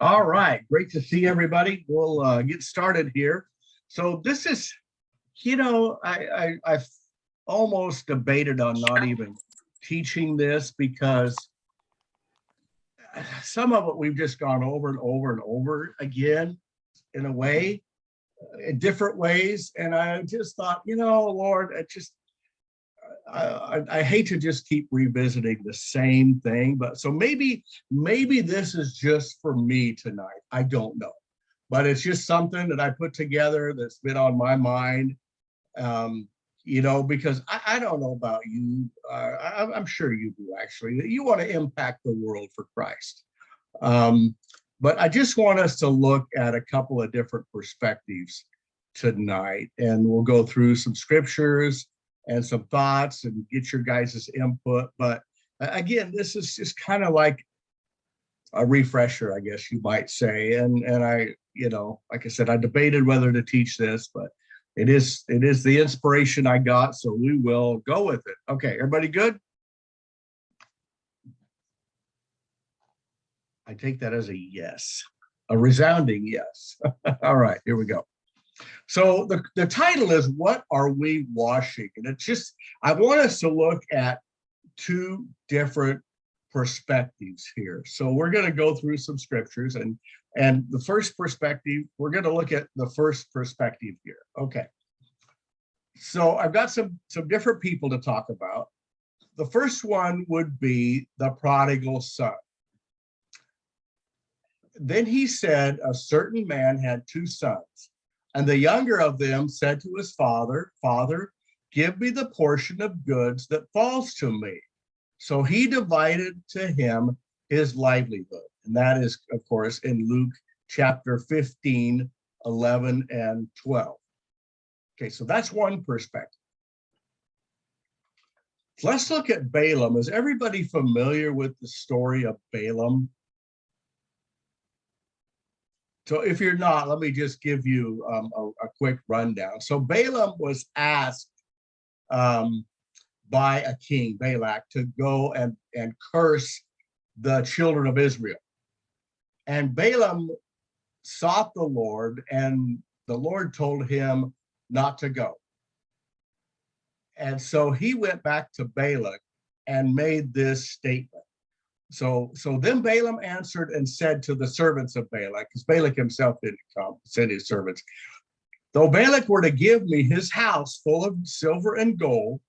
All right, great to see everybody. We'll get started here. So this is, I've almost debated on not even teaching this because some of it we've just gone over and over and over again in a way, in different ways. And I just thought, Lord, I hate to just keep revisiting the same thing, but so maybe this is just for me tonight. I don't know, but it's just something that I put together that's been on my mind. Um, because I don't know about you. I'm sure you do actually. You want to impact the world for Christ. Um, but I just want us to look at a couple of different perspectives tonight, and we'll go through some scriptures and some thoughts and get your guys' input. But again, this is just kind of like a refresher, I guess you might say. And I, like I said, I debated whether to teach this, but it is the inspiration I got, so we will go with it. Okay, everybody good? I take that as a yes, a resounding yes. All right, here we go. So the title is What Are We Washing? And it's just, I want us to look at two different perspectives here. So we're going to go through some scriptures, and the first perspective, we're going to look at the first perspective here. Okay. So I've got some different people to talk about. The first one would be the prodigal son. Then he said, a certain man had two sons, and the younger of them said to his father, Father, give me the portion of goods that falls to me. So he divided to him his livelihood. And that is, of course, in Luke chapter 15, 11, and 12. Okay, so that's one perspective. Let's look at Balaam. Is everybody familiar with the story of Balaam? So if you're not, let me just give you a quick rundown. So Balaam was asked by a king, Balak, to go and curse the children of Israel. And Balaam sought the Lord, and the Lord told him not to go. And so he went back to Balak and made this statement. So then Balaam answered and said to the servants of Balak, because Balak himself didn't come, send his servants, though Balak were to give me his house full of silver and gold,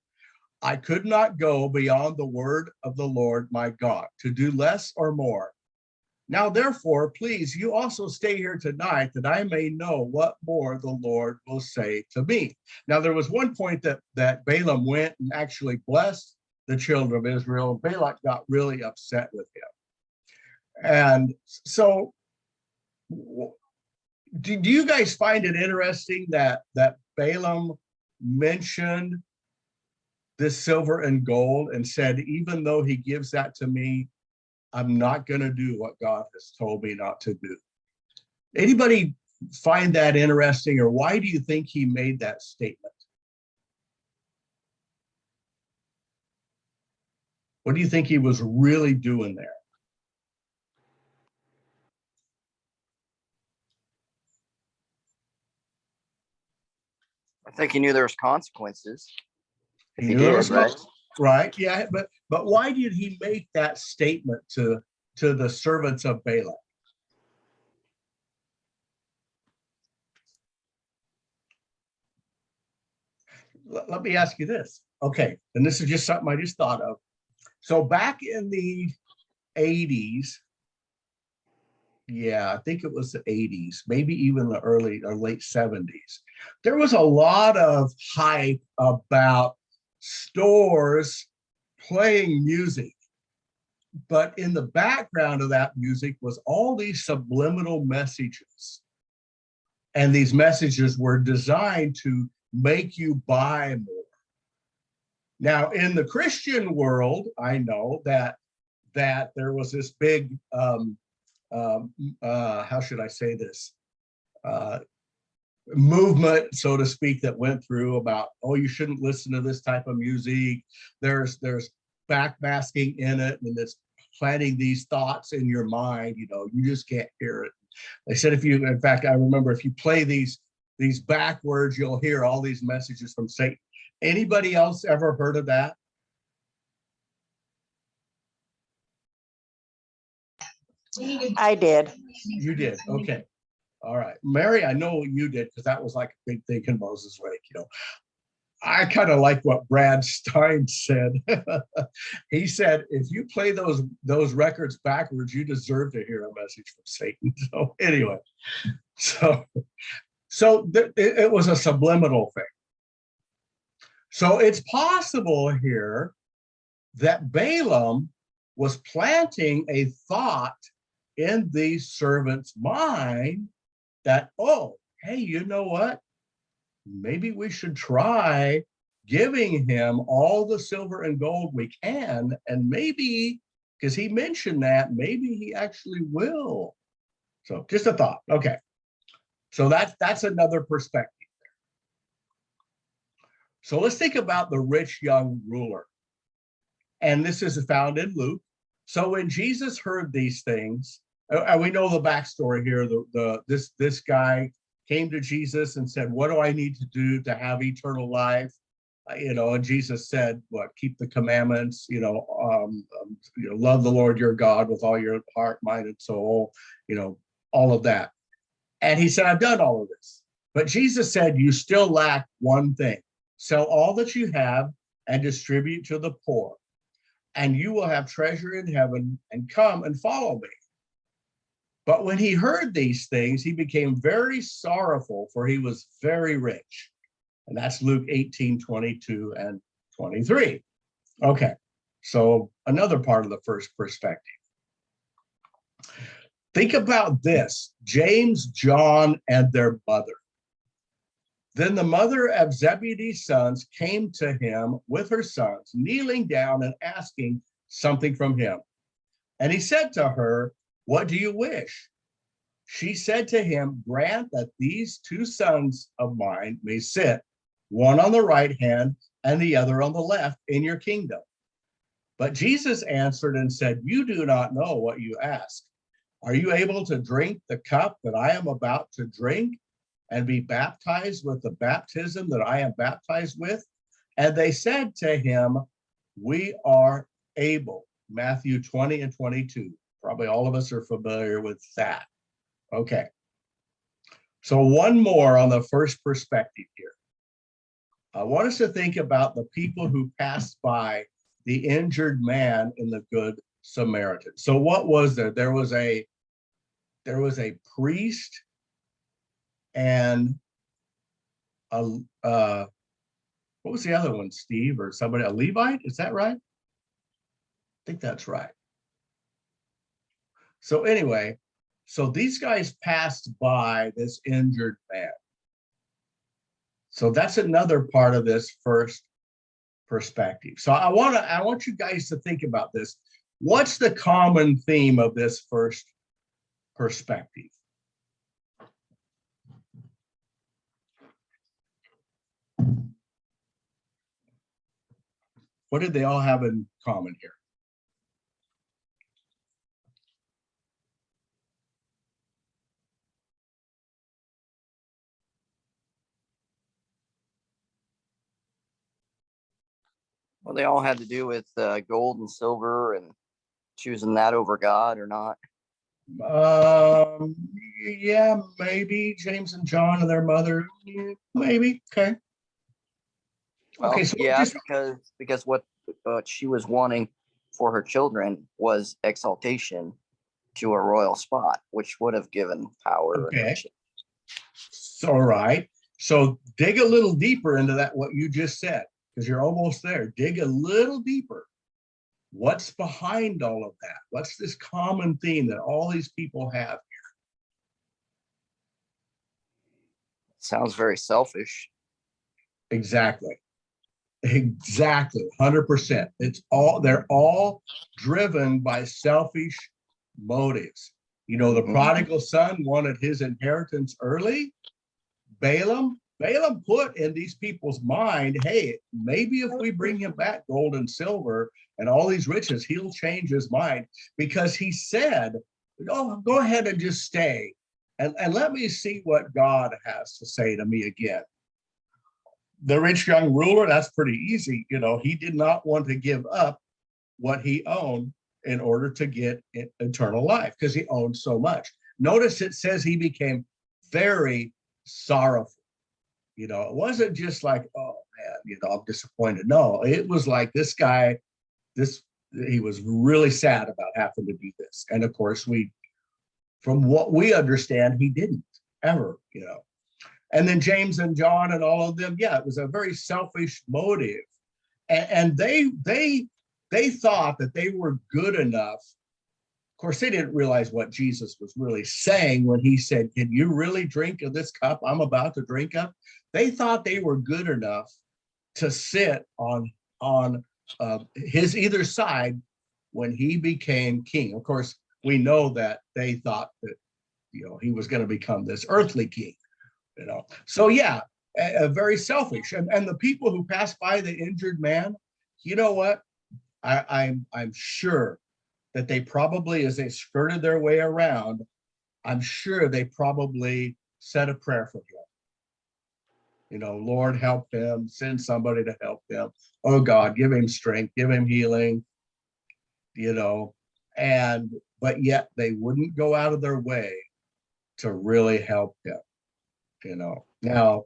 I could not go beyond the word of the Lord my God to do less or more. Now, therefore, please, you also stay here tonight that I may know what more the Lord will say to me. Now, there was one point that Balaam went and actually blessed the children of Israel, and Balak got really upset with him. And so, do you guys find it interesting that Balaam mentioned this silver and gold and said, even though he gives that to me, I'm not going to do what God has told me not to do? Anybody find that interesting, or why do you think he made that statement? What do you think he was really doing there? I think he knew there was consequences. He knew there was right? Yeah, but why did he make that statement to the servants of Balak? Let me ask you this. Okay, and this is just something I just thought of. So back in the 80s, yeah, I think it was the 80s, maybe even the early or late 70s, there was a lot of hype about stores playing music. But in the background of that music was all these subliminal messages. And these messages were designed to make you buy more. Now, in the Christian world, I know that there was this big, how should I say this, movement, so to speak, that went through about, oh, you shouldn't listen to this type of music. There's backmasking in it, and it's planting these thoughts in your mind, you just can't hear it. They said in fact, I remember if you play these backwards, you'll hear all these messages from Satan. Anybody else ever heard of that? I did. You did. Okay. All right. Mary, I know you did because that was like a big thing in Moses Lake. I kind of like what Brad Stein said. He said, if you play those records backwards, you deserve to hear a message from Satan. So anyway, it was a subliminal thing. So it's possible here that Balaam was planting a thought in the servant's mind that, oh, hey, you know what? Maybe we should try giving him all the silver and gold we can. And maybe, because he mentioned that, maybe he actually will. So just a thought. Okay. So that's another perspective there. So let's think about the rich young ruler. And this is found in Luke. So when Jesus heard these things, and we know the backstory here, this guy came to Jesus and said, what do I need to do to have eternal life? And Jesus said, what, keep the commandments, love the Lord your God with all your heart, mind, and soul, all of that. And he said, I've done all of this. But Jesus said, you still lack one thing. Sell all that you have and distribute to the poor, and you will have treasure in heaven, and come and follow me. But when he heard these things, he became very sorrowful, for he was very rich. And that's Luke 18:22 and 23. Okay, so another part of the first perspective. Think about this: James, John, and their mother. Then the mother of Zebedee's sons came to him with her sons, kneeling down and asking something from him. And he said to her, what do you wish? She said to him, grant that these two sons of mine may sit, one on the right hand and the other on the left, in your kingdom. But Jesus answered and said, you do not know what you ask. Are you able to drink the cup that I am about to drink, and be baptized with the baptism that I am baptized with? And they said to him, we are able. Matthew 20 and 22. Probably all of us are familiar with that. Okay. So one more on the first perspective here. I want us to think about the people who passed by the injured man in the Good Samaritan. So what was there? There was a priest and what was the other one, Steve, or somebody, a Levite? Is that right? I think that's right. So anyway, so these guys passed by this injured man. So that's another part of this first perspective. So I want you guys to think about this. What's the common theme of this first perspective? What did they all have in common here? Well, they all had to do with gold and silver and choosing that over God or not. Yeah, maybe James and John and their mother. Yeah, maybe. Okay. Well, Okay. So yeah, because what she was wanting for her children was exaltation to a royal spot, which would have given power. Okay. So, all right. So dig a little deeper into that, what you just said, because you're almost there. Dig a little deeper. What's behind all of that? What's this common theme that all these people have here? Sounds very selfish. Exactly. 100%. They're all driven by selfish motives. The prodigal son wanted his inheritance early. Balaam put in these people's mind, hey, maybe if we bring him back gold and silver, and all these riches, he'll change his mind because he said, oh, go ahead and just stay and let me see what God has to say to me again. The rich young ruler, that's pretty easy. He did not want to give up what he owned in order to get eternal life because he owned so much. Notice it says he became very sorrowful. It wasn't just like, oh man, I'm disappointed. No, it was like this guy, he was really sad about having to do this. And of course, from what we understand, he didn't ever. And then James and John and all of them, yeah, it was a very selfish motive. And they thought that they were good enough. Of course, they didn't realize what Jesus was really saying when he said, can you really drink of this cup I'm about to drink of? They thought they were good enough to sit on his either side when he became king. Of course, we know that they thought that, he was going to become this earthly king. So yeah, very selfish. And the people who passed by the injured man, you know what? I'm sure that they probably, as they skirted their way around, I'm sure they probably said a prayer for him. Lord, help him, send somebody to help him. Oh God, give him strength, give him healing, but yet they wouldn't go out of their way to really help him. Now,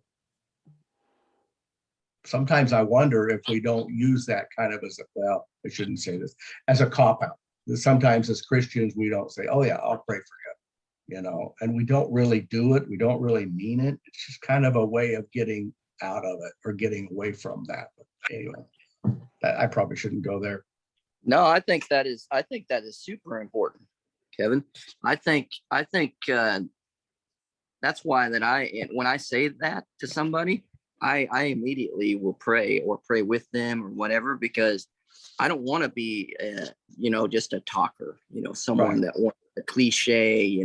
sometimes I wonder if we don't use that kind of I shouldn't say this, as a cop-out. Sometimes as Christians, we don't say, oh yeah, I'll pray for him, and we don't really do it. We don't really mean it. It's just kind of a way of getting out of it or getting away from that. But anyway, I probably shouldn't go there. No, I think that is super important, Kevin. I think that's why when I say that to somebody, I immediately will pray or pray with them or whatever, because I don't want to be, just a talker, someone Right. that wants a cliche,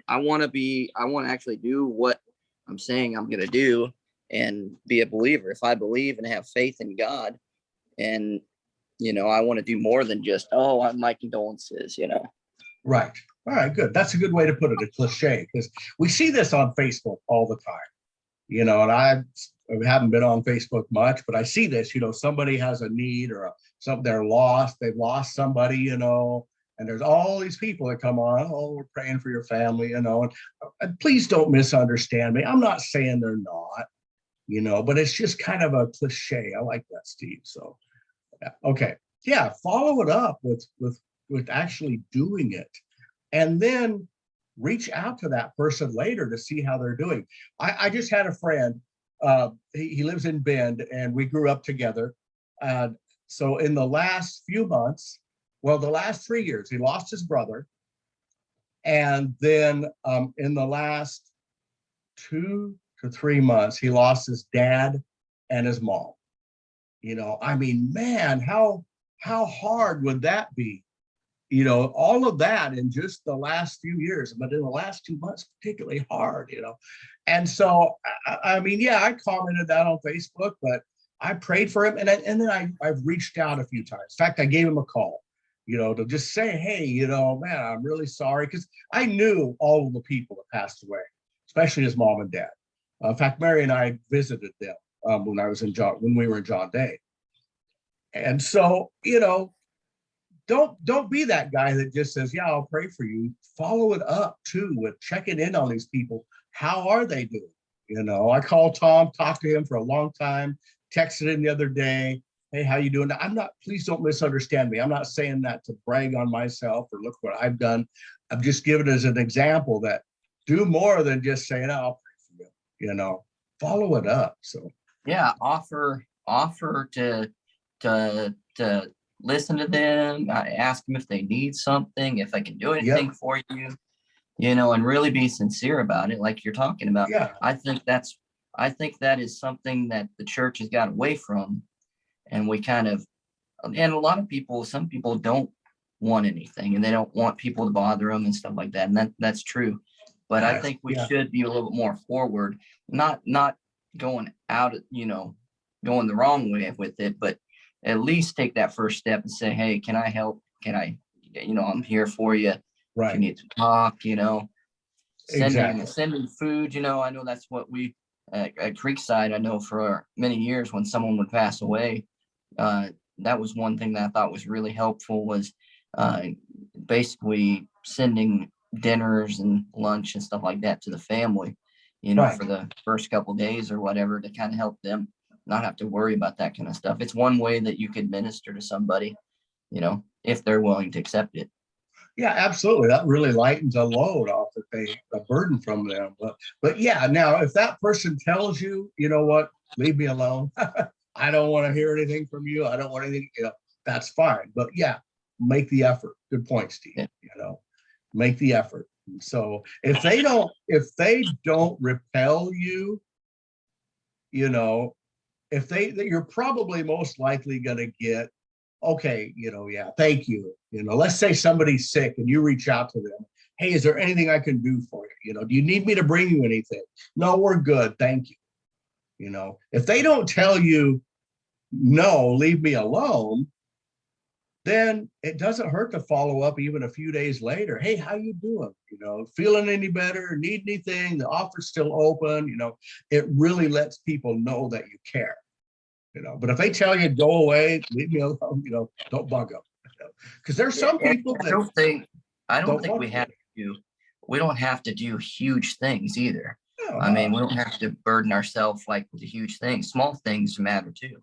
I want to actually do what I'm saying I'm going to do and be a believer. If I believe and have faith in God, and, I want to do more than just, oh, I'm my condolences, Right. All right, good. That's a good way to put it, a cliche, because we see this on Facebook all the time, and I haven't been on Facebook much, but I see this, somebody has a need or they've lost somebody, and there's all these people that come on, oh, we're praying for your family, and please don't misunderstand me. I'm not saying they're not, but it's just kind of a cliche. I like that, Steve. So, yeah. Okay. Yeah. Follow it up with actually doing it. And then reach out to that person later to see how they're doing. I just had a friend, he lives in Bend, and we grew up together. So in the last few months, the last 3 years, he lost his brother. And then in the last 2 to 3 months, he lost his dad and his mom. Man, how hard would that be? All of that in just the last few years, but in the last 2 months, particularly hard, And so, yeah, I commented that on Facebook, but I prayed for him. And then I've reached out a few times. In fact, I gave him a call, to just say, hey, man, I'm really sorry. Because I knew all of the people that passed away, especially his mom and dad. In fact, Mary and I visited them when we were in John Day. And so, don't be that guy that just says, yeah, I'll pray for you. Follow it up too with checking in on these people. How are they doing? I called Tom, talked to him for a long time, texted him the other day. Hey, how you doing? Please don't misunderstand me. I'm not saying that to brag on myself or look what I've done. I'm just giving it as an example that do more than just saying, oh, I'll pray for you, follow it up. So yeah, offer to listen to them. I ask them if they need something, if I can do anything for you, and really be sincere about it, like you're talking about. Yeah. I think that is something that the church has got away from, and and a lot of people, some people don't want anything, and they don't want people to bother them and stuff like that, and that's true. But I think we should be a little bit more forward, not going out, going the wrong way with it, but at least take that first step and say, hey, can I help? Can I, I'm here for you. If you Right. need to talk, Exactly. sending food, I know that's what we at Creekside, I know for many years when someone would pass away, that was one thing that I thought was really helpful was basically sending dinners and lunch and stuff like that to the family, Right. for the first couple of days or whatever to kind of help them not have to worry about that kind of stuff. It's one way that you could minister to somebody, if they're willing to accept it. Yeah, absolutely. That really lightens a load off a burden from them. But yeah, now if that person tells you, you know what, leave me alone. I don't want to hear anything from you. I don't want anything, that's fine. But yeah, make the effort. Good point, Steve. Yeah. Make the effort. So if they don't repel you, you're probably most likely going to get, okay, yeah, thank you. Let's say somebody's sick and you reach out to them. Hey, is there anything I can do for you? Do you need me to bring you anything? No, we're good. Thank you. If they don't tell you, no, leave me alone, then it doesn't hurt to follow up even a few days later. Hey, how you doing? Feeling any better? Need anything? The offer's still open. It really lets people know that you care. But if they tell you go away, leave me alone, don't bug them. Because there's some people that I don't think we don't have to do huge things either. I mean, we don't have to burden ourselves like with the huge things. Small things matter too.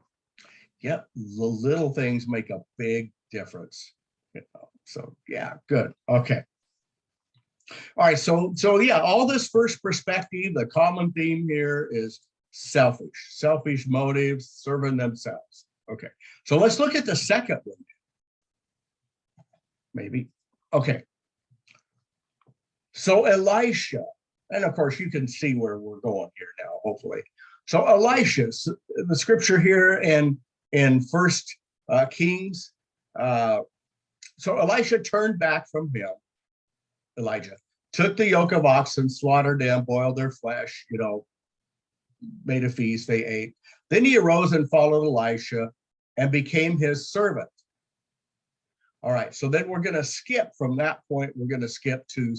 Yep, the little things make a big difference. So yeah, good. Okay. All right, so yeah, all this first perspective, the common theme here is selfish motives, serving themselves. Okay, so let's look at the second one. Maybe. Okay. So Elisha, and of course you can see where we're going here now, hopefully. So Elisha, the scripture here in First Kings. So Elisha turned back from him. Elijah took the yoke of oxen, slaughtered them, boiled their flesh, made a feast, they ate. Then he arose and followed Elisha and became his servant. All right, so then we're going to skip from that point. We're going to skip to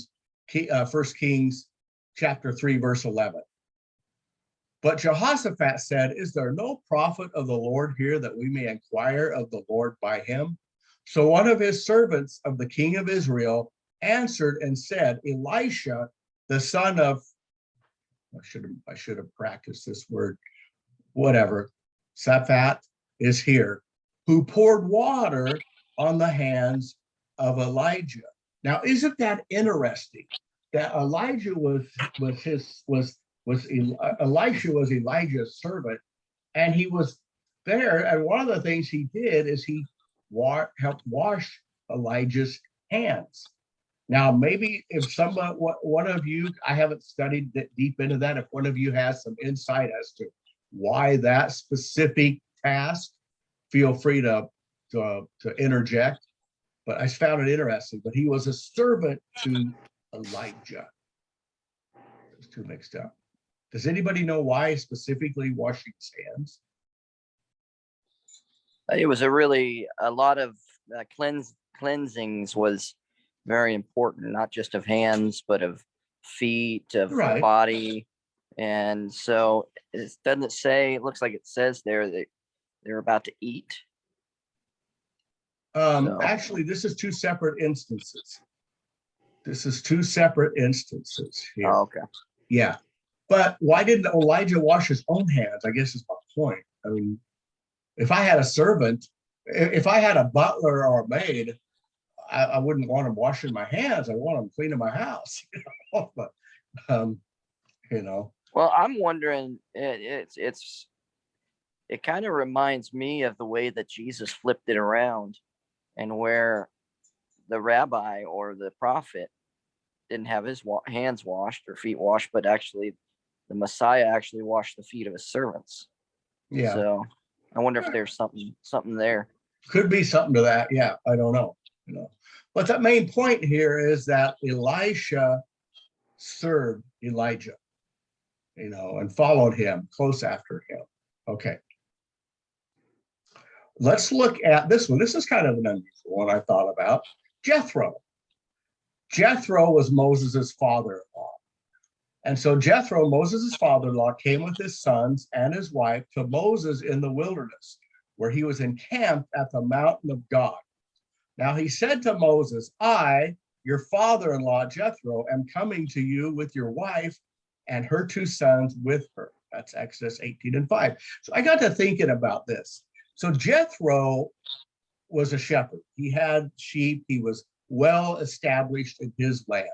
1 Kings chapter 3, verse 11. But Jehoshaphat said, is there no prophet of the Lord here that we may inquire of the Lord by him? So one of his servants of the king of Israel answered and said, Elisha, the son of, I should have practiced this word, whatever, Shaphat is here, who poured water on the hands of Elijah. Now, isn't that interesting that Elijah Elisha was Elijah's servant, and he was there, and one of the things he did is he helped wash Elijah's hands. Now, maybe if one of you, I haven't studied that deep into that, if one of you has some insight as to why that specific task, feel free to interject. But I found it interesting. But he was a servant to Elijah. Those two mixed up. Does anybody know why specifically washing his hands? It was a lot of cleansings was very important, not just of hands, but of feet, of Right. body. And so it doesn't say, it looks like it says there that they're about to eat. Actually, this is two separate instances. Here. Oh, okay. Yeah. But why didn't Elijah wash his own hands? I guess is my point. I mean, if I had a servant, if I had a butler or a maid, I wouldn't want them washing my hands. I want them cleaning my house. But, Well, I'm wondering, it kind of reminds me of the way that Jesus flipped it around, and where the rabbi or the prophet didn't have his hands washed or feet washed, but actually the Messiah actually washed the feet of his servants. Yeah. So I wonder if there's something there. Could be something to that. Yeah, I don't know. But the main point here is that Elisha served Elijah, and followed him close after him. Okay. Let's look at this one. This is kind of an unusual one I thought about. Jethro. Jethro was Moses's father-in-law. And so Jethro, Moses' father-in-law, came with his sons and his wife to Moses in the wilderness, where he was encamped at the mountain of God. Now he said to Moses, I, your father-in-law Jethro, am coming to you with your wife and her 2 sons with her. That's Exodus 18:5. So I got to thinking about this. So Jethro was a shepherd. He had sheep. He was well established in his land.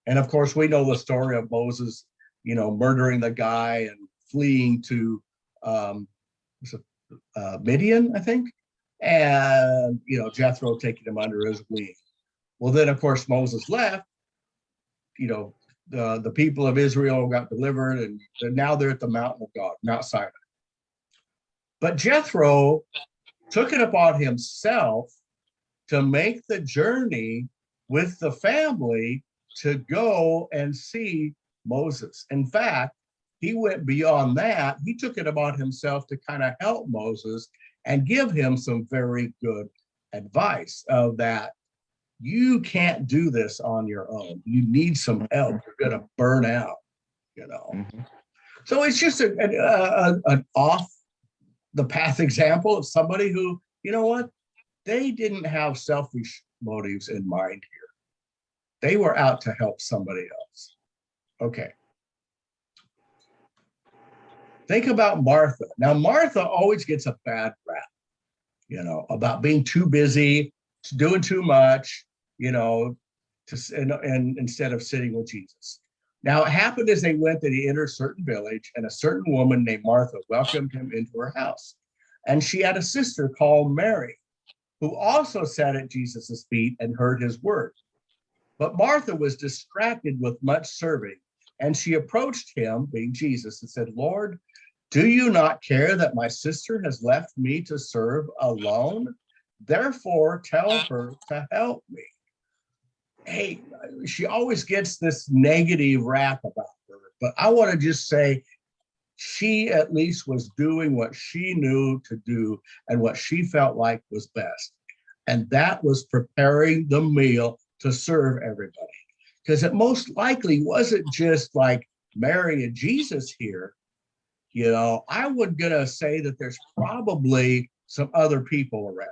And of course, we know the story of Moses, murdering the guy and fleeing to Midian, I think. And, Jethro taking him under his wing. Well, then, of course, Moses left, the people of Israel got delivered, and now they're at the mountain of God, Mount Sinai. But Jethro took it upon himself to make the journey with the family to go and see Moses. In fact, he went beyond that. He took it upon himself to kind of help Moses and give him some very good advice of that. You can't do this on your own. You need some help. You're going to burn out, Mm-hmm. So it's just an off the path example of somebody who, they didn't have selfish motives in mind here. They were out to help somebody else. Okay. Think about Martha. Now, Martha always gets a bad rap, about being too busy, doing too much, and instead of sitting with Jesus. Now, it happened as they went that he entered a certain village, and a certain woman named Martha welcomed him into her house. And she had a sister called Mary, who also sat at Jesus's feet and heard his word. But Martha was distracted with much serving, and she approached him, being Jesus, and said, Lord, do you not care that my sister has left me to serve alone? Therefore, tell her to help me. Hey, she always gets this negative rap about her, but I want to just say she at least was doing what she knew to do and what she felt like was best. And that was preparing the meal to serve everybody. Because it most likely wasn't just like Mary and Jesus here. I would gonna say that there's probably some other people around.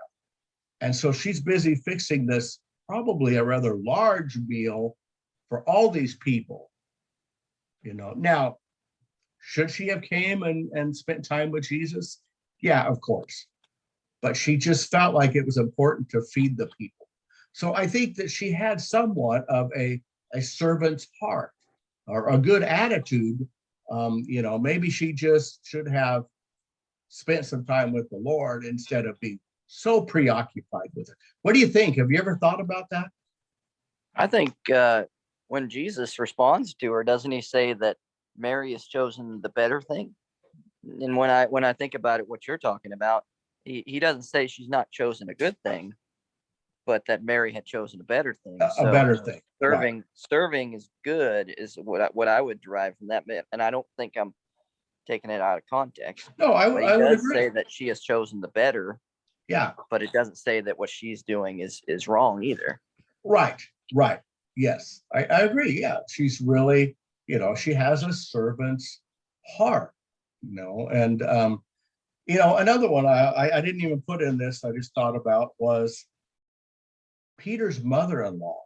And so she's busy fixing this, probably a rather large meal for all these people. Now, should she have came and spent time with Jesus? Yeah, of course. But she just felt like it was important to feed the people. So I think that she had somewhat of a servant's heart or a good attitude. Maybe she just should have spent some time with the Lord instead of being so preoccupied with it. What do you think? Have you ever thought about that? I think when Jesus responds to her, doesn't he say that Mary has chosen the better thing? And when I think about it, what you're talking about, he doesn't say she's not chosen a good thing, but that Mary had chosen a better thing. A better thing. Serving is good, is what I would derive from that. And I don't think I'm taking it out of context. No, I would agree. Say that she has chosen the better. Yeah. But it doesn't say that what she's doing is wrong either. Right. Yes, I agree. Yeah, she's really, she has a servant's heart, and another one I didn't even put in this, I just thought about was Peter's mother-in-law.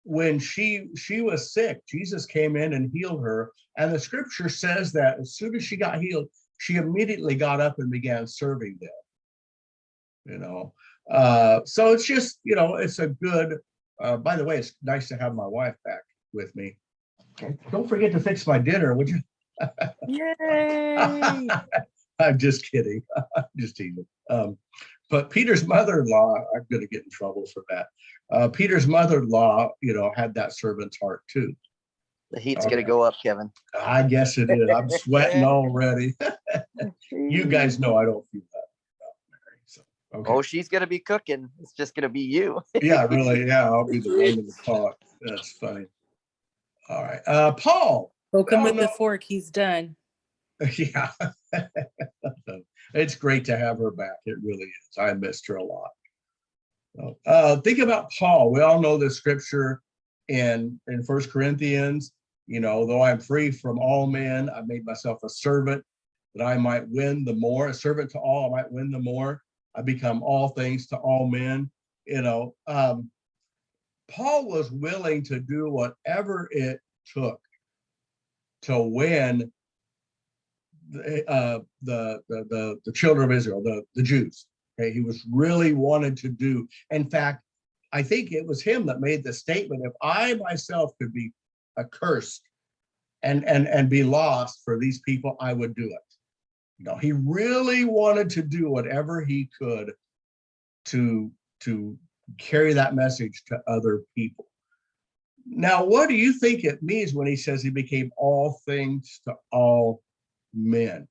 When she was sick, Jesus came in and healed her, and the scripture says that as soon as she got healed, she immediately got up and began serving them. So it's just, it's a good, by the way, it's nice to have my wife back with me. Okay. Don't forget to fix my dinner, would you? Yay! I'm just kidding. I'm just teasing. But Peter's mother-in-law, I'm going to get in trouble for that. Peter's mother-in-law, had that servant's heart too. The heat's going to go up, Kevin. I guess it is. I'm sweating already. You guys know I don't feel that about Mary. So, okay. Oh, she's going to be cooking. It's just going to be you. Yeah, really. Yeah, I'll be the one in the pot. That's funny. All right. Paul. Poke him with the fork. He's done. Yeah. It's great to have her back. It really is. I missed her a lot. Think about Paul. We all know the scripture in First Corinthians, though I'm free from all men, I made myself a servant that I might win the more, a servant to all, I might win the more. I become all things to all men. Paul was willing to do whatever it took to win the children of Israel, the Jews. Okay, he was really wanted to do. In fact, I think it was him that made the statement: if I myself could be accursed and be lost for these people, I would do it. He really wanted to do whatever he could to carry that message to other people. Now, what do you think it means when he says he became all things to all men?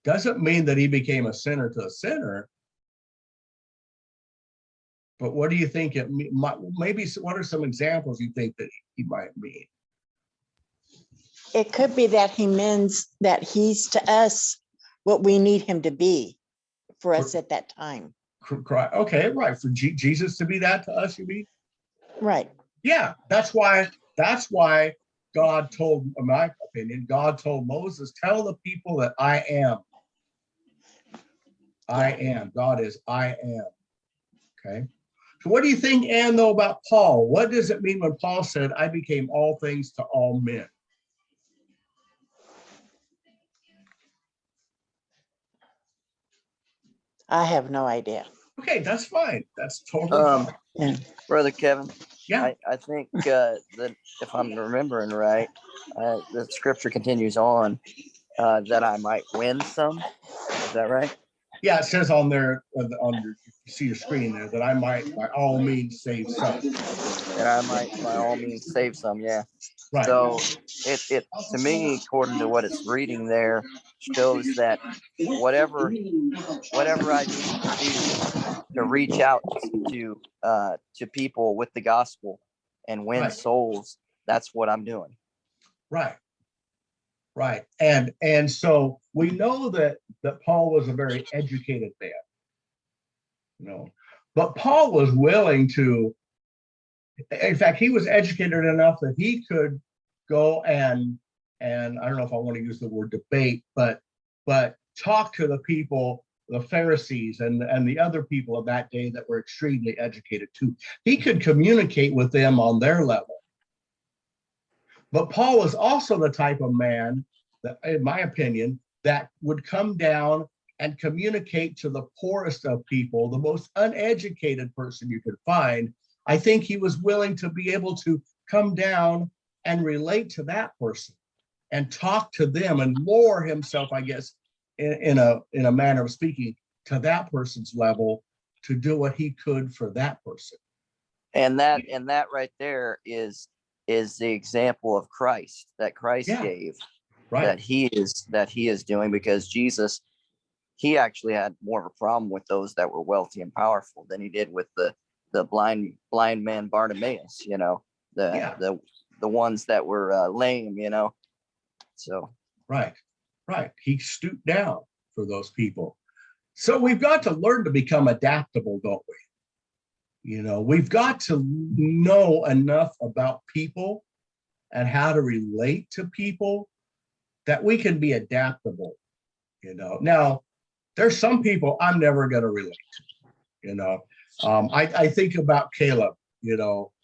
Doesn't mean that he became a sinner to a sinner. But what do you think it might, maybe what are some examples you think that he might mean? It could be that he means that he's to us what we need him to be for us at that time. Okay, right. For Jesus to be that to us, you mean? Right. Yeah, that's why God told, in my opinion, God told Moses, tell the people that I am. I am. God is I am. Okay. So what do you think, Ann, though, about Paul? What does it mean when Paul said, I became all things to all men? I have no idea. Okay, that's fine. That's totally fine. Yeah. Brother Kevin, Yeah. I think that if I'm remembering right, the scripture continues on that I might win some. Is that right? Yeah, it says on there, you see your screen there, that I might by all means save some. That I might by all means save some. Yeah. Right. So it to me, according to what it's reading there, shows that whatever I need to do to reach out to people with the gospel and win Right. souls, that's what I'm doing. Right. Right. And so we know that Paul was a very educated man, but Paul was willing to, in fact, he was educated enough that he could go and I don't know if I want to use the word debate, but talk to the people, the Pharisees and the other people of that day that were extremely educated too. He could communicate with them on their level. But Paul was also the type of man that, in my opinion, that would come down and communicate to the poorest of people, the most uneducated person you could find. I think he was willing to be able to come down and relate to that person and talk to them and lower himself, I guess, in a manner of speaking, to that person's level to do what he could for that person. And that right there is the example of Christ that Christ gave, right, that he is doing, because Jesus, he actually had more of a problem with those that were wealthy and powerful than he did with the blind man Bartimaeus, the ones that were lame, so right. He stooped down for those people. So we've got to learn to become adaptable, don't we? We've got to know enough about people and how to relate to people that we can be adaptable. Now there's some people I'm never going to relate to. I think about Caleb,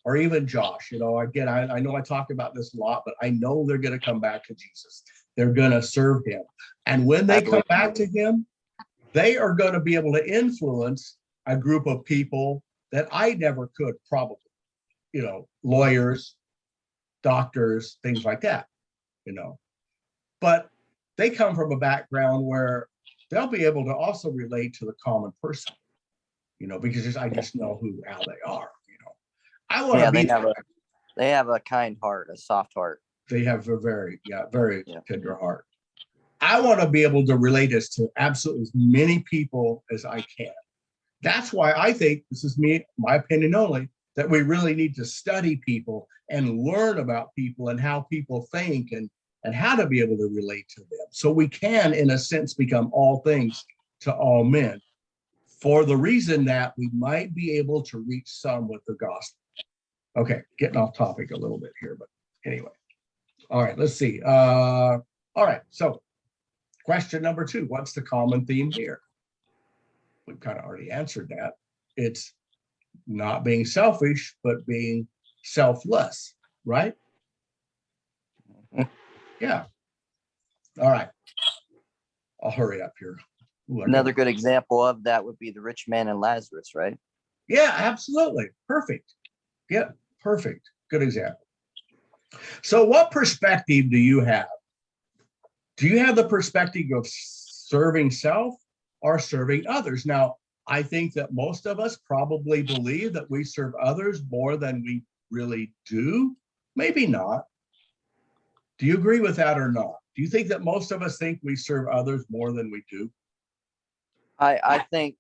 or even Josh. Again, I know I talk about this a lot, but I know they're going to come back to Jesus. They're going to serve him, and when they come back to him, they are going to be able to influence a group of people that I never could, probably, lawyers, doctors, things like that, but they come from a background where they'll be able to also relate to the common person, because I just know how they are, I want to be. They have a kind heart, a soft heart. They have a very tender heart. I want to be able to relate this to absolutely as many people as I can. That's why I think, this is my opinion only, that we really need to study people and learn about people and how people think and and how to be able to relate to them. So we can, in a sense, become all things to all men, for the reason that we might be able to reach some with the gospel. Okay, getting off topic a little bit here, but anyway. All right, let's see. All right, so question number 2, what's the common theme here? We've kind of already answered that. It's not being selfish, but being selfless, right? Yeah. All right. I'll hurry up here. Ooh, Another good example of that would be the rich man and Lazarus, right? Yeah, absolutely. Perfect. Yeah, perfect. Good example. So what perspective do you have? Do you have the perspective of serving self or serving others? Now, I think that most of us probably believe that we serve others more than we really do. Maybe not. Do you agree with that or not? Do you think that most of us think we serve others more than we do? I think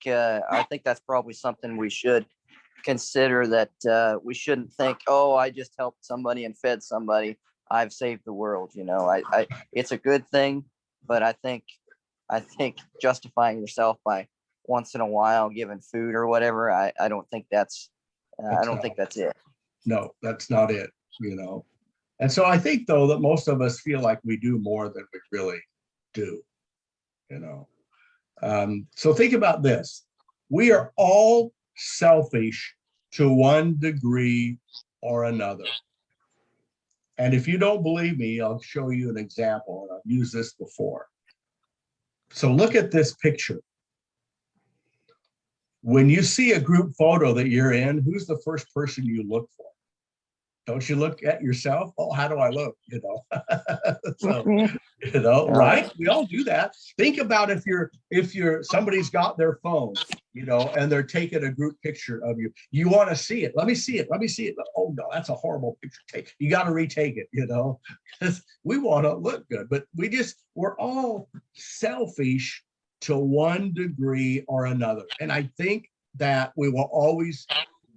that's probably something we should consider, that we shouldn't think, oh, I just helped somebody and fed somebody, I've saved the world. It's a good thing, but I think justifying yourself by once in a while giving food or whatever, I don't think that's it. No, that's not it, And so I think, though, that most of us feel like we do more than we really do, So think about this. We are all selfish to one degree or another. And if you don't believe me, I'll show you an example, and I've used this before. So look at this picture. When you see a group photo that you're in, who's the first person you look for? Don't you look at yourself? Oh, how do I look? So, right? We all do that. Think about if somebody's got their phone, and they're taking a group picture of you. You want to see it. Let me see it. Let me see it. Oh no, that's a horrible picture. You got to retake it, because we want to look good, but we're all selfish to one degree or another. And I think that we will always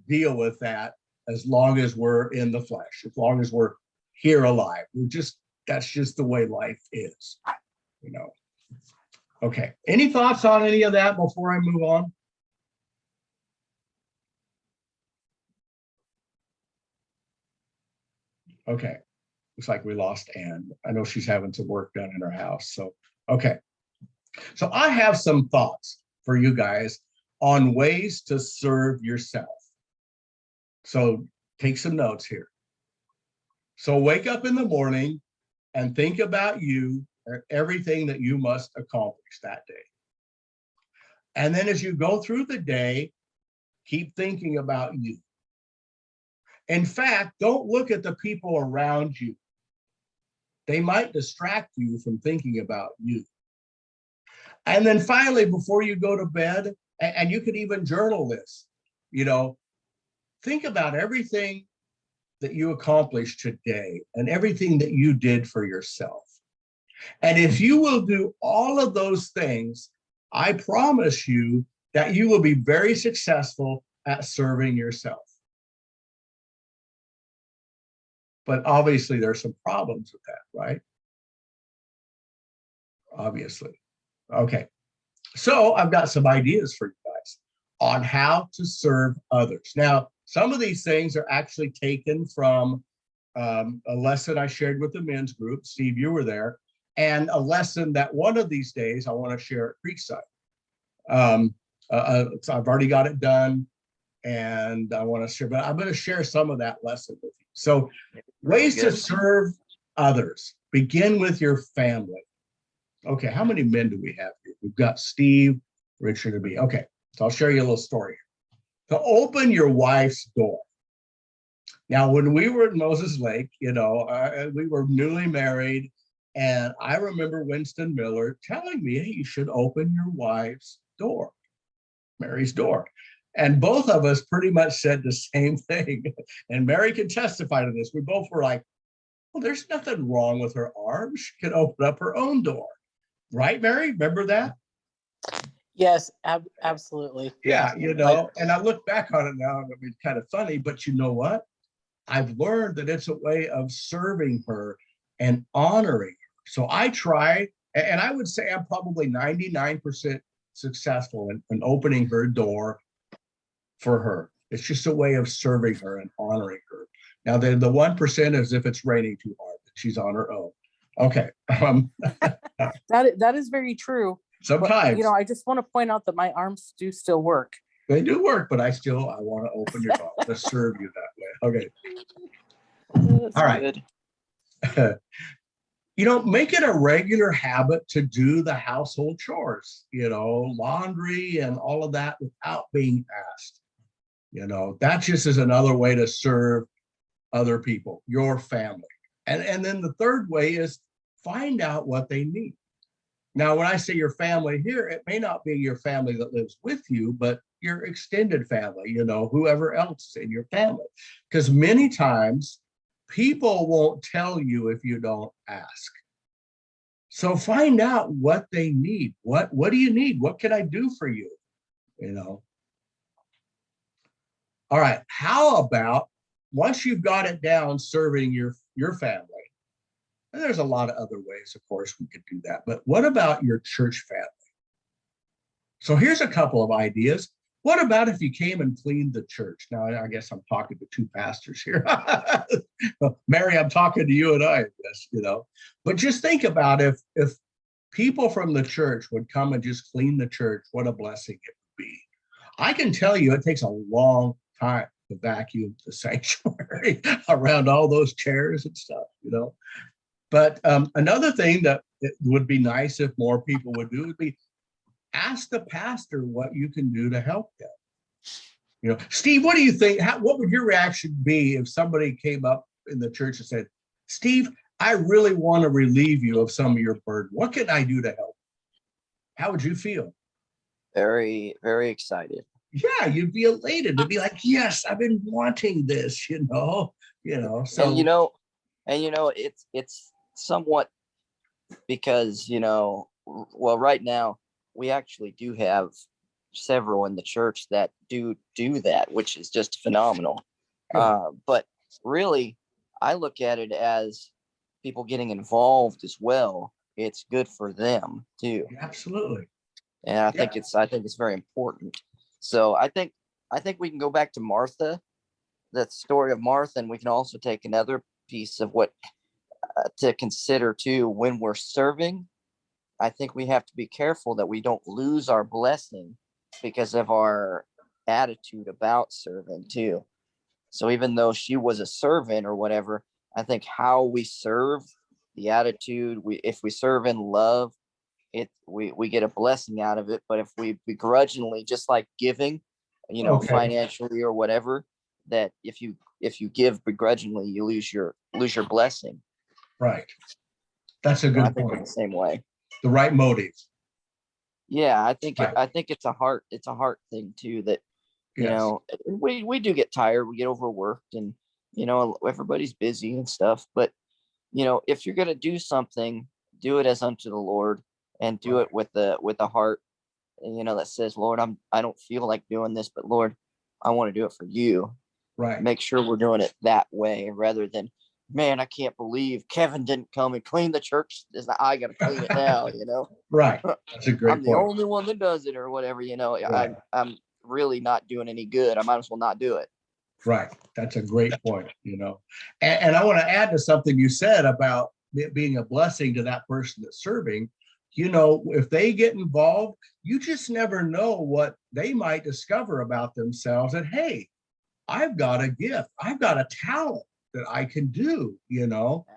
deal with that as long as we're in the flesh, as long as we're here alive. That's just the way life is, Okay. Any thoughts on any of that before I move on? Okay. Looks like we lost Anne. I know she's having some work done in her house. So, okay. So I have some thoughts for you guys on ways to serve yourself. So take some notes here. So wake up in the morning and think about you or everything that you must accomplish that day. And then as you go through the day, keep thinking about you. In fact, don't look at the people around you. They might distract you from thinking about you. And then finally, before you go to bed, and you could even journal this, think about everything that you accomplished today and everything that you did for yourself. And if you will do all of those things, I promise you that you will be very successful at serving yourself. But obviously, there's some problems with that, right? Obviously. Okay. So I've got some ideas for you guys on how to serve others. Now, some of these things are actually taken from a lesson I shared with the men's group. Steve, you were there. And a lesson that one of these days I want to share at Creekside. So I've already got it done, and I want to share, but I'm going to share some of that lesson with you. So ways to serve others. Begin with your family. Okay, how many men do we have here? We've got Steve, Richard, and me. Okay, so I'll share you a little story here. To open your wife's door. Now, when we were at Moses Lake, we were newly married, and I remember Winston Miller telling me, hey, you should open your wife's door, Mary's door. And both of us pretty much said the same thing. And Mary can testify to this. We both were like, well, there's nothing wrong with her arm. She can open up her own door. Right, Mary? Remember that? Yes, absolutely. Yeah, and I look back on it now, and it's kind of funny, but you know what? I've learned that it's a way of serving her and honoring her. So I try, and I would say I'm probably 99% successful in opening her door for her. It's just a way of serving her and honoring her. Now, then the 1% is if it's raining too hard, she's on her own. Okay. That is very true. But, Sometimes I just want to point out that my arms do still work. they do work, but I want to open your door to serve you that way. That's All right. good. Make it a regular habit to do the household chores, laundry and all of that without being asked. That just is another way to serve other people, your family. And then the third way is find out what they need. Now, when I say your family here, it may not be your family that lives with you, but your extended family, whoever else in your family. Because many times people won't tell you if you don't ask. So find out what they need. What do you need? What can I do for you? All right. How about once you've got it down serving your family, and there's a lot of other ways, of course, we could do that. But what about your church family? So here's a couple of ideas. What about if you came and cleaned the church? Now, I guess I'm talking to two pastors here. Mary, I'm talking to you and I guess, But just think about if people from the church would come and just clean the church, what a blessing it would be. I can tell you it takes a long time to vacuum the sanctuary around all those chairs and stuff, But another thing that it would be nice if more people would do would be ask the pastor what you can do to help them. Steve, what do you think? What would your reaction be if somebody came up in the church and said, Steve, I really want to relieve you of some of your burden. What can I do to help? How would you feel? Very, very excited. Yeah, you'd be elated to be like, yes, I've been wanting this, So it's somewhat because well, right now we actually do have several in the church that do that, which is just phenomenal. But really, I look at it as people getting involved as well. It's good for them too. Absolutely. And I think it's very important. So I think we can go back to Martha, the story of Martha, and we can also take another piece of what to consider too when we're serving. I think we have to be careful that we don't lose our blessing because of our attitude about serving too. So even though she was a servant or whatever, I think how we serve, the attitude, if we serve in love, we get a blessing out of it. But if we begrudgingly, just like giving, financially or whatever, that if you give begrudgingly, you lose your blessing. Right. That's a good point. The same way. The right motives. Yeah, I think Right. it's a heart thing too, that we do get tired, we get overworked, and everybody's busy and stuff. But if you're gonna do something, do it as unto the Lord, and do it with a heart, that says, Lord, I don't feel like doing this, but Lord, I want to do it for you. Right. Make sure we're doing it that way, rather than, man, I can't believe Kevin didn't come and clean the church. I got to clean it now, Right. That's a great I'm the only one that does it or whatever, Right. I'm really not doing any good. I might as well not do it. Right. That's a great point, And I want to add to something you said about it being a blessing to that person that's serving. If they get involved, you just never know what they might discover about themselves. And hey, I've got a gift. I've got a talent that I can do,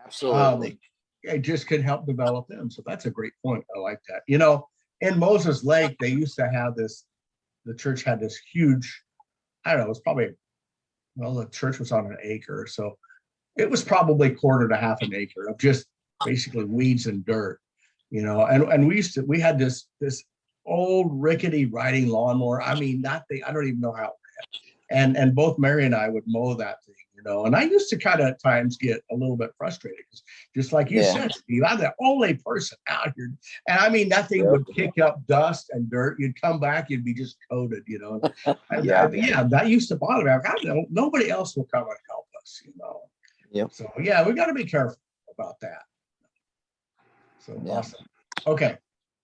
Absolutely. It just can help develop them. So that's a great point. I like that. In Moses Lake, they used to have the church had this huge, I don't know, it was probably, the church was on an acre. So it was probably quarter to half an acre of just basically weeds and dirt, and we had this old rickety riding lawnmower. I mean, that thing, I don't even know how. And both Mary and I would mow that thing, and I used to kind of at times get a little bit frustrated because just like you said, Steve, I'm the only person out here. And I mean, that thing would kick up dust and dirt. You'd come back, you'd be just coated, that used to bother me. I nobody else will come and help us, Yep. So yeah, we got to be careful about that. So Yeah. awesome. Okay.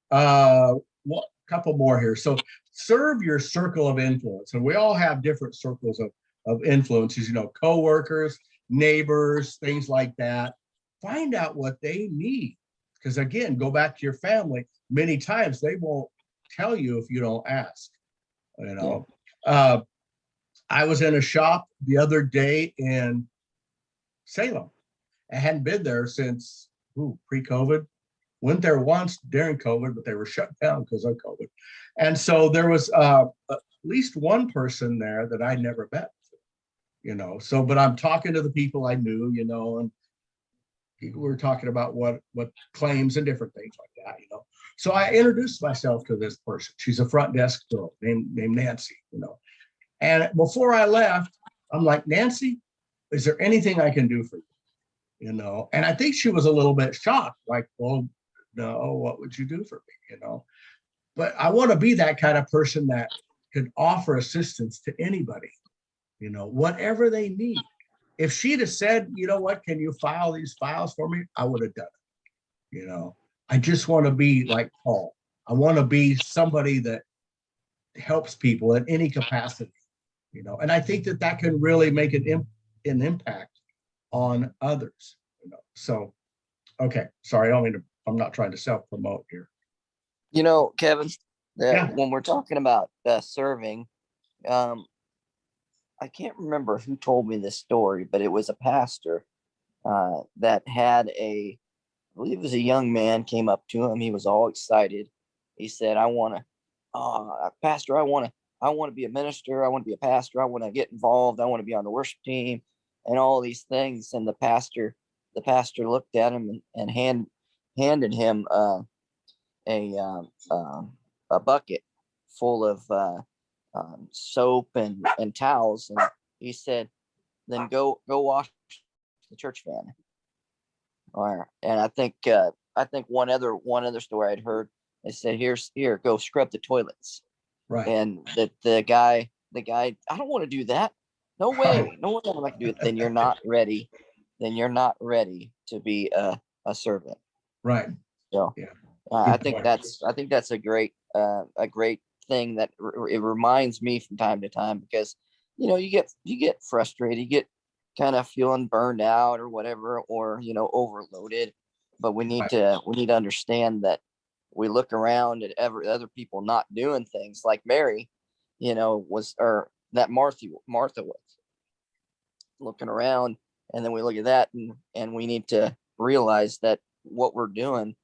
What couple more here. So serve your circle of influence. And we all have different circles of influences, you know, coworkers, neighbors, things like that. Find out what they need. Because again, go back to your family. Many times they won't tell you if you don't ask. You know, I was in a shop the other day in Salem. I hadn't been there since pre-COVID. Went there once during COVID, but they were shut down because of COVID. And so there was at least one person there that I never met, you know. So, but I'm talking to the people I knew, you know, and we were talking about what claims and different things like that, you know. So I introduced myself to this person. She's a front desk girl named Nancy, you know. And before I left, I'm like, Nancy, is there anything I can do for you? You know, and I think she was a little bit shocked, like, well, no, what would you do for me? You know, but I want to be that kind of person that could offer assistance to anybody, you know, whatever they need. If she'd have said, you know what, can you file these files for me? I would have done it. You know, I just want to be like Paul. I want to be somebody that helps people in any capacity, you know, and I think that can really make an impact on others, you know. So, okay, sorry, I'm not trying to self-promote here. You know, Kevin, that Yeah. when we're talking about serving, I can't remember who told me this story, but it was a pastor that had I believe it was a young man came up to him. He was all excited. He said, I want to, pastor, I want to be a minister. I want to be a pastor. I want to get involved. I want to be on the worship team and all these things. And the pastor looked at him and handed him a bucket full of soap and towels, and he said, "Then go wash the church van." And I think one other story I'd heard, they said, "Here, go scrub the toilets." Right. And the guy, I don't want to do that. No way, no one ever like to do it. Then you're not ready. Then you're not ready to be a servant. Right. So Yeah. I Good think point. that's a great thing that it reminds me from time to time, because you know you get frustrated, you get kind of feeling burned out or whatever, or you know, overloaded. But we need to understand that we look around at other people not doing things like Mary, you know, or that Martha was looking around, and then we look at that and we need to realize that what we're doing,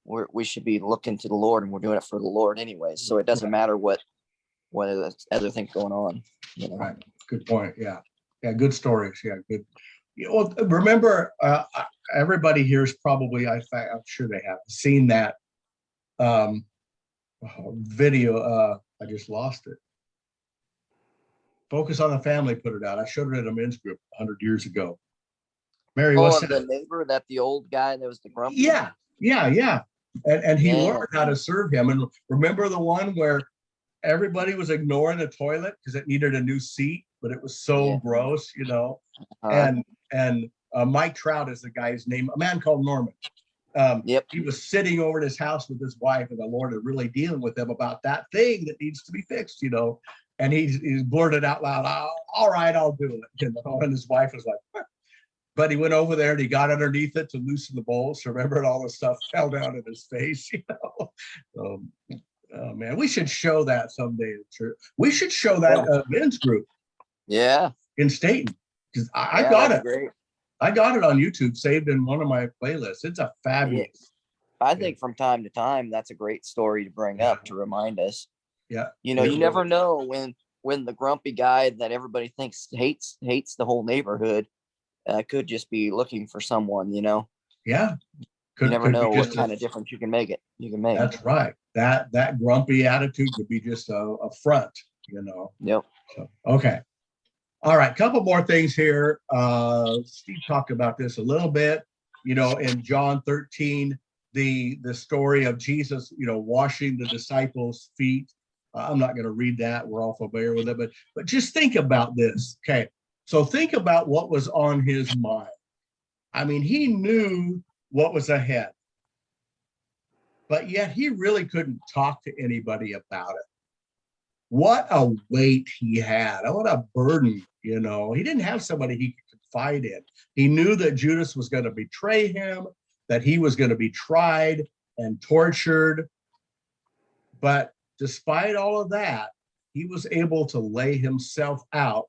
we should be looking to the Lord, and we're doing it for the Lord anyway. So it doesn't matter what other things going on, you know. Right. Good point. Yeah. Yeah. Good stories. Yeah. Good. Well, remember, everybody here's probably, I'm sure they have seen that video. I just lost it. Focus on the Family put it out. I showed it at a men's group 100 years ago. Mary, what's the neighbor, that the old guy that was the grumpy? Yeah. And he learned how to serve him. And remember the one where everybody was ignoring the toilet because it needed a new seat, but it was so gross, you know. And Mike Trout is the guy's name, a man called Norman. He was sitting over at his house with his wife, and the Lord is really dealing with them about that thing that needs to be fixed, you know. And he blurted out loud, all right, I'll do it, you know. And his wife was like, what? But he went over there and he got underneath it to loosen the bolts. Remember, and all the stuff fell down in his face, you know. Oh man, we should show that someday. We should show that men's group. Yeah. In Staten, because I got it. Great. I got it on YouTube, saved in one of my playlists. It's a fabulous. Yeah. I think from time to time, that's a great story to bring up to remind us. Yeah. You know, you never know when the grumpy guy that everybody thinks hates the whole neighborhood could just be looking for someone, you know. Yeah. You never know what kind of difference you can make. That's right. That grumpy attitude could be just a front, you know. Yep. So, okay. All right. Couple more things here. Steve talked about this a little bit, you know, in John 13, the story of Jesus, you know, washing the disciples' feet. I'm not going to read that. We're all familiar with it, but just think about this. Okay. So think about what was on his mind. I mean, he knew what was ahead. but yet he really couldn't talk to anybody about it. What a weight he had. What a burden, you know. He didn't have somebody he could confide in. He knew that Judas was going to betray him, that he was going to be tried and tortured. But despite all of that, he was able to lay himself out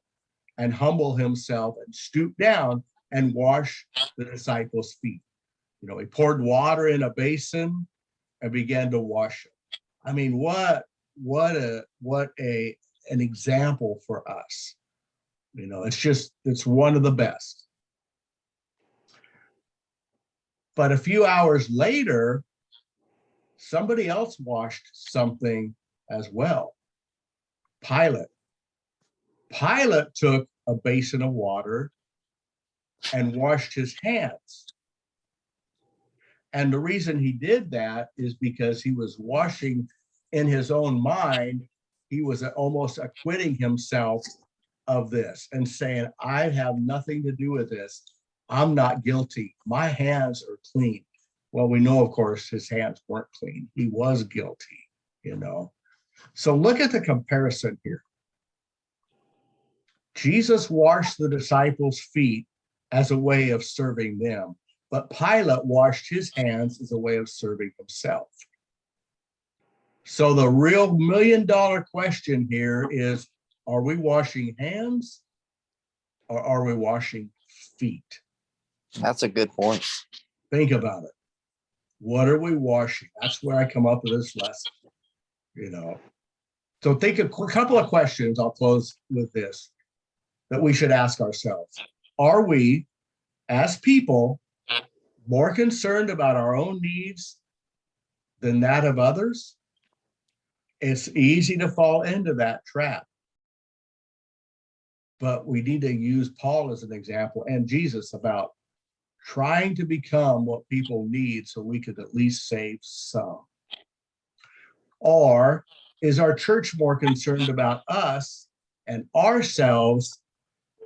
and humble himself and stoop down and wash the disciples' feet. You know, he poured water in a basin and began to wash them. I mean, what an example for us. You know, it's one of the best. But a few hours later, somebody else washed something as well. Pilate took a basin of water and washed his hands. And the reason he did that is because he was washing in his own mind. He was almost acquitting himself of this and saying, I have nothing to do with this. I'm not guilty. My hands are clean. Well, we know, of course, his hands weren't clean. He was guilty, you know. So look at the comparison here. Jesus washed the disciples' feet as a way of serving them, but Pilate washed his hands as a way of serving himself. So the real $1 million question here is, are we washing hands or are we washing feet? That's a good point. Think about it. What are we washing? That's where I come up with this lesson, you know. So think a couple of questions, I'll close with this, that we should ask ourselves. Are we, as people, more concerned about our own needs than that of others? It's easy to fall into that trap. But we need to use Paul as an example and Jesus about trying to become what people need so we could at least save some. Or is our church more concerned about us and ourselves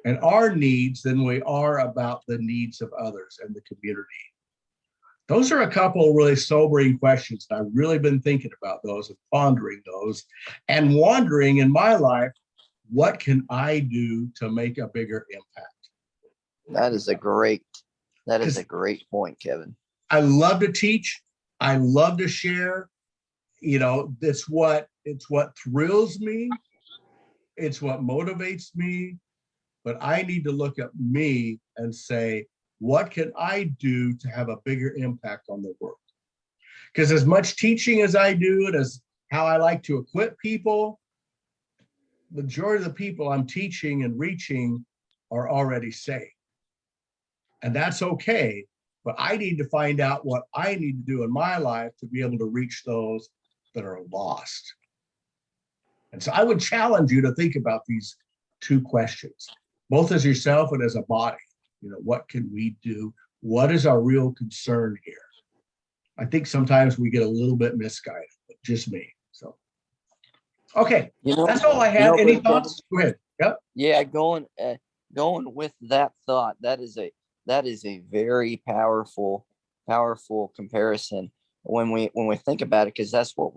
and our needs than we are about the needs of others and the community? Those are a couple of really sobering questions. I've really been thinking about those and pondering those and wondering in my life, what can I do to make a bigger impact? That is a great point, Kevin. I love to teach. I love to share. You know, it's what thrills me. It's what motivates me. But I need to look at me and say, what can I do to have a bigger impact on the world? Because as much teaching as I do and as how I like to equip people, the majority of the people I'm teaching and reaching are already saved. And that's okay. But I need to find out what I need to do in my life to be able to reach those that are lost. And so I would challenge you to think about these two questions, both as yourself and as a body. You know, what can we do? What is our real concern here? I think sometimes we get a little bit misguided, but just me. So, okay, that's all I had. Any thoughts? Go ahead. Yep. Yeah, going with that thought, that is a very powerful comparison when we think about it, because that's what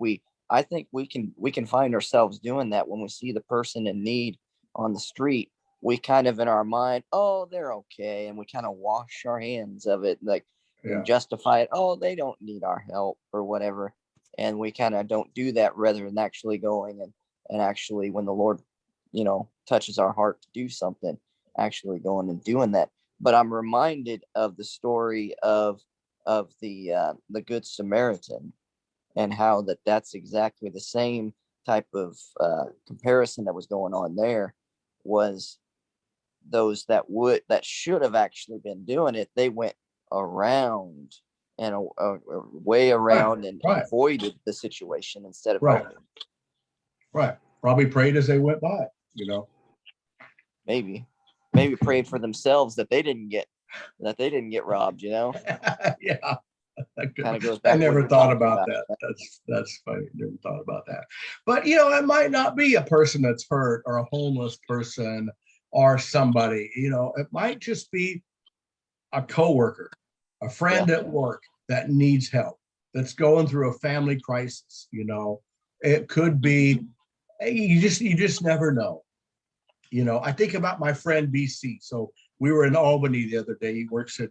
I think we can find ourselves doing that when we see the person in need on the street. We kind of in our mind, oh, they're okay, and we kind of wash our hands of it, like and justify it. Oh, they don't need our help or whatever, and we kind of don't do that rather than actually going and actually, when the Lord, you know, touches our heart to do something, actually going and doing that. But I'm reminded of the story of the Good Samaritan, and how that's exactly the same type of comparison that was going on there. Was those that should have actually been doing it, they went around and way around and avoided the situation instead of helping. Right. Probably prayed as they went by, you know. Maybe prayed for themselves that they didn't get robbed, you know. Yeah. Kind of goes back. I never thought about that. That's funny. Never thought about that. But you know, it might not be a person that's hurt or a homeless person or somebody. You know, it might just be a coworker, a friend at work that needs help. that's going through a family crisis, you know, it could be, you just never know. You know, I think about my friend BC. So we were in Albany the other day. He works at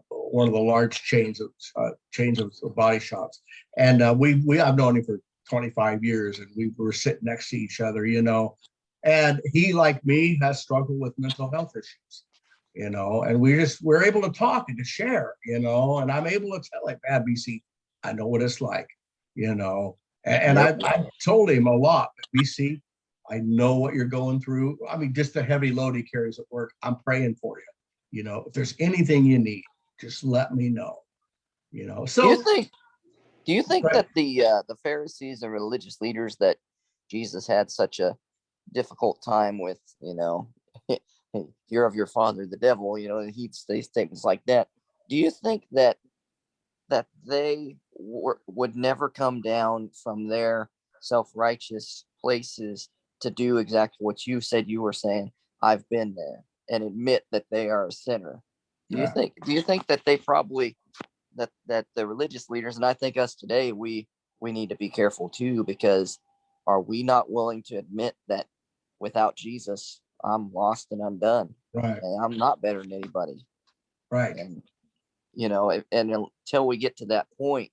one of the large chains of body shops, and I've known him for 25 years, and we were sitting next to each other, you know. And he, like me, has struggled with mental health issues, you know. And we're able to talk and to share, you know. And I'm able to tell, like, man, BC, I know what it's like, you know. And I told him a lot, BC, I know what you're going through. I mean, just the heavy load he carries at work. I'm praying for you. You know, if there's anything you need, just let me know. You know, so Do you think Right. that the Pharisees and religious leaders that Jesus had such a difficult time with, you know, you're of your father, the devil, you know, and he'd say statements like that. Do you think that they would never come down from their self-righteous places to do exactly what you said you were saying? I've been there, and admit that they are a sinner. Do you think that they probably that the religious leaders, and I think us today, we need to be careful too, because are we not willing to admit that without Jesus, I'm lost and undone, right, and I'm not better than anybody? right. And you know, and until we get to that point,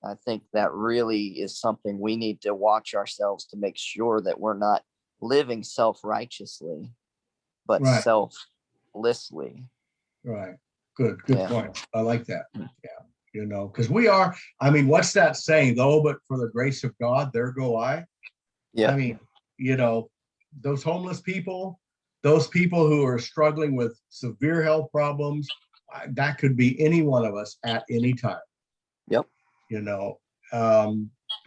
I think that really is something we need to watch ourselves to make sure that we're not living self-righteously, but Right. selflessly. Right. Good Yeah. point. I like that. Yeah. You know, because we are, I mean, what's that saying though? But for the grace of God, there go I. Yeah. I mean, you know, those homeless people, those people who are struggling with severe health problems, that could be any one of us at any time. Yep. You know,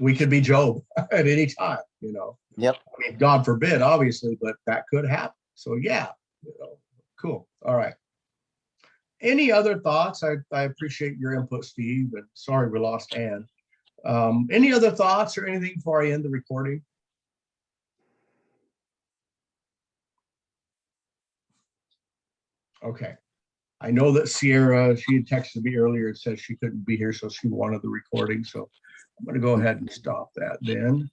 we could be Job at any time, you know. Yep. I mean, God forbid, obviously, but that could happen. So yeah, you know, cool. All right. Any other thoughts? I appreciate your input, Steve, and sorry we lost Ann. Any other thoughts or anything before I end the recording? Okay. I know that Sierra, she had texted me earlier and said she couldn't be here, so she wanted the recording. So I'm going to go ahead and stop that then.